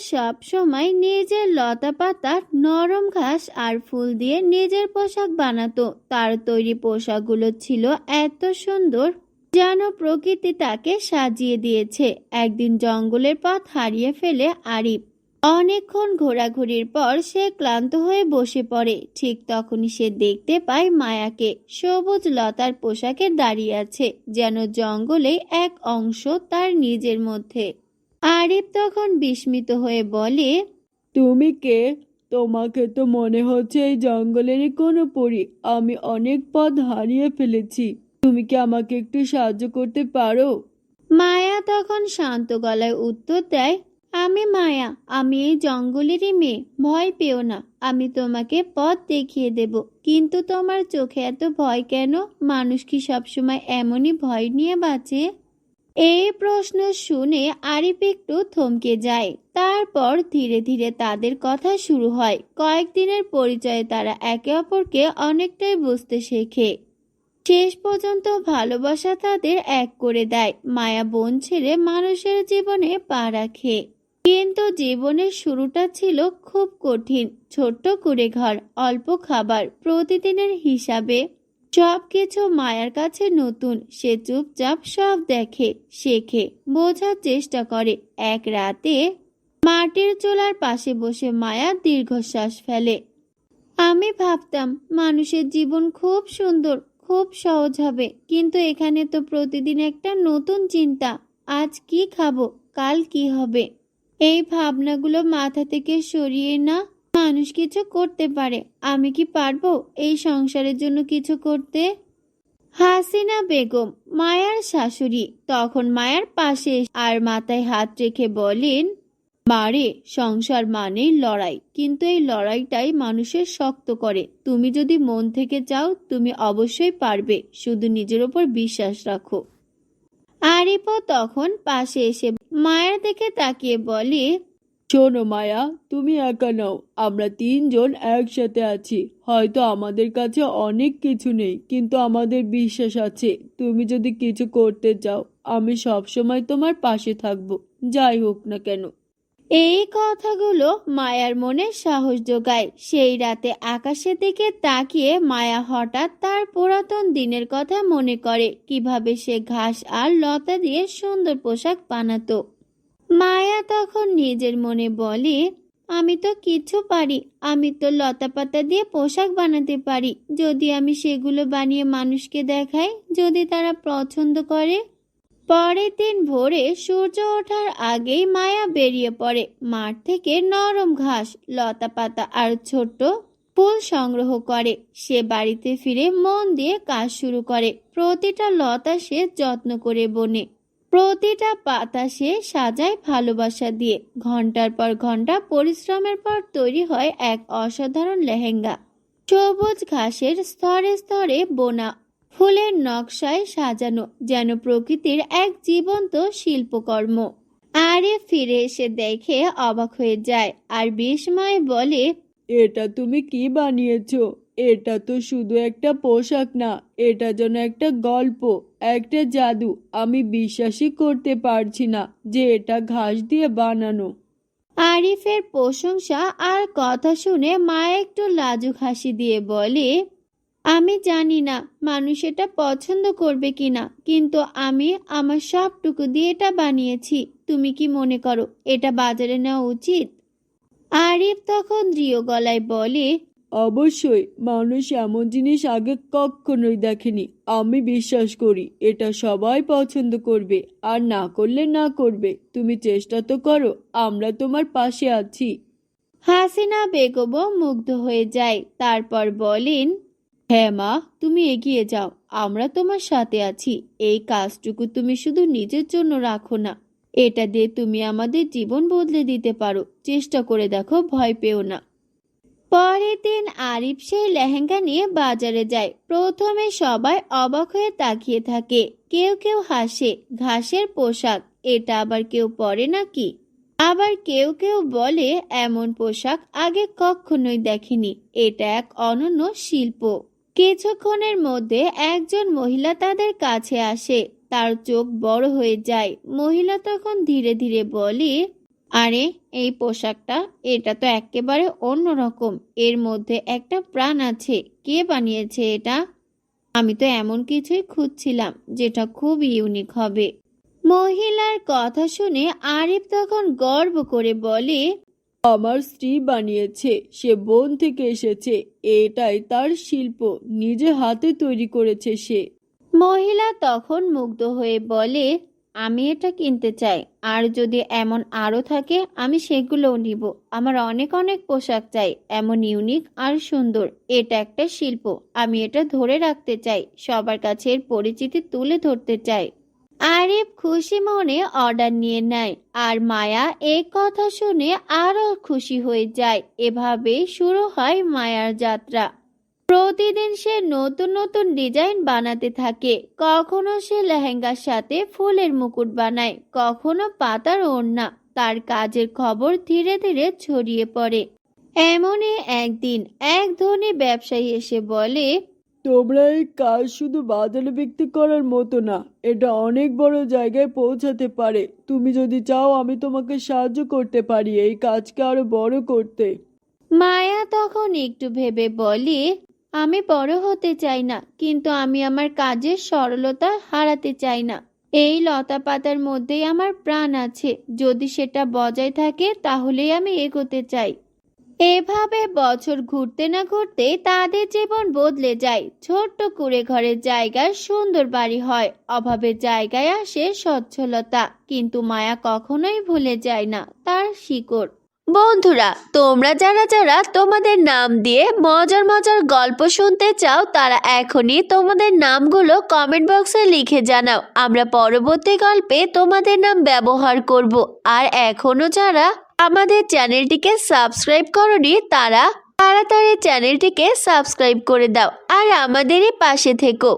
সব সময় নিজের লতা পাতা, নরম ঘাস আর ফুল দিয়ে নিজের পোশাক বানাতো। তার তৈরি পোশাকগুলো ছিল এত সুন্দর যেন প্রকৃতি তাকে সাজিয়ে দিয়েছে। একদিন জঙ্গলের পথ হারিয়ে ফেলে আরিফ। অনেকক্ষণ ঘোরাঘুরির পর সে ক্লান্ত হয়ে বসে পড়ে। ঠিক তখনই সে দেখতে পায় মায়াকে সবুজ লতার পোশাকে দাঁড়িয়ে আছে, যেন জঙ্গলে এক অংশ তার নিজের মধ্যে। আরিফ তখন বিস্মিত হয়ে বলে, তুমি কে? তোমাকে তো মনে হচ্ছে এই জঙ্গলেরই কোনো পরী। আমি অনেক পথ হারিয়ে ফেলেছি। তুমি কি আমাকে একটু সাহায্য করতে পারো? মায়া তখন শান্ত গলায় উত্তর দেয়, আমি মায়া, আমি এই জঙ্গলেরই মেয়ে। ভয় পেও না, আমি তোমাকে পথ দেখিয়ে দেব। কিন্তু তোমার চোখে এত ভয় কেন? মানুষ কি সবসময় এমনই ভয় নিয়ে বাঁচে? এই প্রশ্ন শুনে আরিফ একটু থমকে যায়। তারপর ধীরে ধীরে তাদের কথা শুরু হয়। কয়েকদিনের পরিচয়ে তারা একে অপরকে অনেকটাই বুঝতে শেখে। শেষ পর্যন্ত ভালোবাসা তাদের এক করে দেয়। মায়া বন ছেড়ে মানুষের জীবনে পা রাখে। কিন্তু জীবনের শুরুটা ছিল খুব কঠিন। ছোট্ট কুঁড়ে ঘর, অল্প খাবার, প্রতিদিনের হিসাবে সবকিছু মায়ার কাছে নতুন। সে চুপচাপ সব দেখে, শেখে, বোঝার চেষ্টা করে। এক রাতে মাটির চুলার পাশে বসে মায়া দীর্ঘশ্বাস ফেলে। আমি ভাবতাম মানুষের জীবন খুব সুন্দর, খুব সহজ হবে, কিন্তু এখানে তো প্রতিদিন একটা নতুন চিন্তা। আজ কি খাবো, কাল কি হবে। এই ভাবনাগুলো মাথা থেকে সরিয়ে না মানুষ কিছু করতে পারে। আমি কি পারবো এই সংসারের জন্য কিছু করতে? হাসিনা বেগম, মায়ার শাশুড়ি, তখন মায়ার পাশে আর মাথায় হাত রেখে বলেন, মারে, সংসার মানেই লড়াই, কিন্তু এই লড়াইটাই মানুষের শক্ত করে। তুমি যদি মন থেকে চাও তুমি অবশ্যই পারবে, শুধু নিজের উপর বিশ্বাস রাখো। আরিফও তখন পাশে এসে মায়ের দিকে তাকিয়ে বলে, শোনো মায়া, তুমি একা নও। আমরা তিনজন একসাথে আছি। হয়তো আমাদের কাছে অনেক কিছু নেই, কিন্তু আমাদের বিশ্বাস আছে। তুমি যদি কিছু করতে চাও, আমি সবসময় তোমার পাশে থাকবো, যাই হোক না কেন। এই কথাগুলো মায়ার মনে সাহস যোগায়। সেই রাতে আকাশের দিকে তাকিয়ে মায়া হঠাৎ তার পুরাতন দিনের কথা মনে করে, কিভাবে সে ঘাস আর লতা দিয়ে সুন্দর পোশাক বানাতো। মায়া তখন নিজের মনে বলে, আমি তো কিছু পারি, আমি তো লতা পাতা দিয়ে পোশাক বানাতে পারি। যদি আমি সেগুলো বানিয়ে মানুষকে দেখাই, যদি তারা পছন্দ করে। পরের দিন ভোরে সূর্য ওঠার আগেই মায়া বেরিয়ে পড়ে। মাঠ থেকে নরম ঘাস, লতা পাতা আর ছোট্ট ফুল সংগ্রহ করে। সে বাড়িতে ফিরে মন দিয়ে কাজ শুরু করে। প্রতিটা লতা সে যত্ন করে বোনে, প্রতিটা পাতা সে সাজায় ভালোবাসা দিয়ে। ঘন্টার পর ঘন্টা পরিশ্রমের পর তৈরি হয় এক অসাধারণ লেহেঙ্গা। সবুজ ঘাসের স্তরে স্তরে বোনা, ফুলের নকশায় সাজানো, যেন প্রকৃতির এক জীবন্ত শিল্পকর্ম। আরে ফিরে এসে দেখে অবাক হয়ে যায় আর বিস্ময়ে বলে, এটা তুমি কি বানিয়েছো? এটা তো শুধু একটা পোশাক না, এটা যেন একটা গল্প, একটা জাদু। আমি বিশ্বাসই করতে পারছি না যে এটা ঘাস দিয়ে বানানো। আরিফের প্রশংসা আর কথা শুনে মা একটু লাজুক হাসি দিয়ে বলে, আমি জানি না মানুষ এটা পছন্দ করবে কিনা, কিন্তু আমি আমার সবটুকু দিয়ে এটা বানিয়েছি। তুমি কি মনে করো এটা বাজারে নেওয়া উচিত? আরিফ তখন দৃঢ় গলায় বলে, অবশ্যই, মানুষ এমন জিনিস আগে কখনোই দেখেনি। আমি বিশ্বাস করি এটা সবাই পছন্দ করবে, আর না করলে না করবে। তুমি চেষ্টা তো করো, আমরা তোমার পাশে আছি। হাসিনা বেগমও মুগ্ধ হয়ে যায়। তারপর বলেন, হ্যাঁ মা, তুমি এগিয়ে যাও, আমরা তোমার সাথে আছি। এই কাজটুকু তুমি শুধু নিজের জন্য রাখো না, এটা দিয়ে তুমি আমাদের জীবন বদলে দিতে পারো। চেষ্টা করে দেখো, ভয় পেও না। পরের দিন আরিফ সেই লেহেঙ্গা নিয়ে বাজারে যায়। প্রথমে সবাই অবাক হয়ে তাকিয়ে থাকে, কেউ কেউ হাসে, ঘাসের পোশাক, এটা আবার কেউ পরে নাকি? আবার কেউ কেউ বলে, এমন পোশাক আগে কখনোই দেখেনি, এটা এক অনন্য শিল্প। কিছুক্ষণের মধ্যে একজন মহিলা তাদের কাছে আসে। তার চোখ বড় হয়ে যায়। মহিলা তখন ধীরে ধীরে বলে, আরে এই পোশাকটা, এটা তো একেবারে অন্যরকম। এর মধ্যে একটা প্রাণ আছে। কে বানিয়েছে এটা? আমি তো এমন কিছুই খুঁজছিলাম যেটা খুব ইউনিক হবে। মহিলার কথা শুনে আরিফ তখন গর্ব করে বলে, আমার স্ত্রী বানিয়েছে, সে বন থেকে এসেছে, এটাই তার শিল্প, নিজে হাতে তৈরি করেছে সে। মহিলা তখন মুগ্ধ হয়ে বলে, আমি এটা কিনতে চাই। আর যদি এমন আরো থাকে আমি সেগুলোও নিব। আমার অনেক অনেক পোশাক চাই, এমন ইউনিক আর সুন্দর। এটা একটা শিল্প, আমি এটা ধরে রাখতে চাই, সবার কাছে এর পরিচিতি তুলে ধরতে চাই। আরিফ খুশি মনে অর্ডার নিয়ে নেয় আর মায়া এই কথা শুনে আরো খুশি হয়ে যায়। এভাবেই শুরু হয় মায়ার যাত্রা। প্রতিদিন সে নতুন নতুন ডিজাইন বানাতে থাকে। কখনো সে লেহেঙ্গার সাথে ফুলের মুকুট বানায়, কখনো পাতার ওড়না। তার কাজের খবর ধীরে ধীরে ছড়িয়ে পড়ে। এমনই একদিন এক ধনী ব্যবসায়ী এসে বলে, তোমরা এই কাজ শুধু বাজারে বিক্রি করার মতো না, এটা অনেক বড় জায়গায় পৌঁছাতে পারে। তুমি যদি চাও আমি তোমাকে সাহায্য করতে পারি এই কাজকে আরো বড় করতে। মায়া তখন একটু ভেবে বলে, আমি বড় হতে চাই না, কিন্তু আমি আমার কাজের সরলতা হারাতে চাই না। এই লতা পাতার মধ্যেই আমার প্রাণ আছে, যদি সেটা বজায় থাকে তাহলেই আমি এগোতে চাই। এভাবে বছর ঘুরতে না ঘুরতে তাদের জীবন বদলে যায়। ছোট্ট কুঁড়ে ঘরের জায়গায় সুন্দর বাড়ি হয়, অভাবের জায়গায় আসে সচ্ছলতা। কিন্তু মায়া কখনোই ভুলে যায় না তার শিকড়। বন্ধুরা, তোমরা যারা যারা তোমাদের নাম দিয়ে মজার মজার গল্প শুনতে চাও তারা এখনই তোমাদের নামগুলো কমেন্ট বক্সে লিখে জানাও। আমরা পরবর্তী গল্পে তোমাদের নাম ব্যবহার করব। আর এখনো যারা আমাদের চ্যানেলটিকে সাবস্ক্রাইব করনি তারা তাড়াতাড়ি চ্যানেলটিকে সাবস্ক্রাইব করে দাও আর আমাদেরই পাশে থেকো।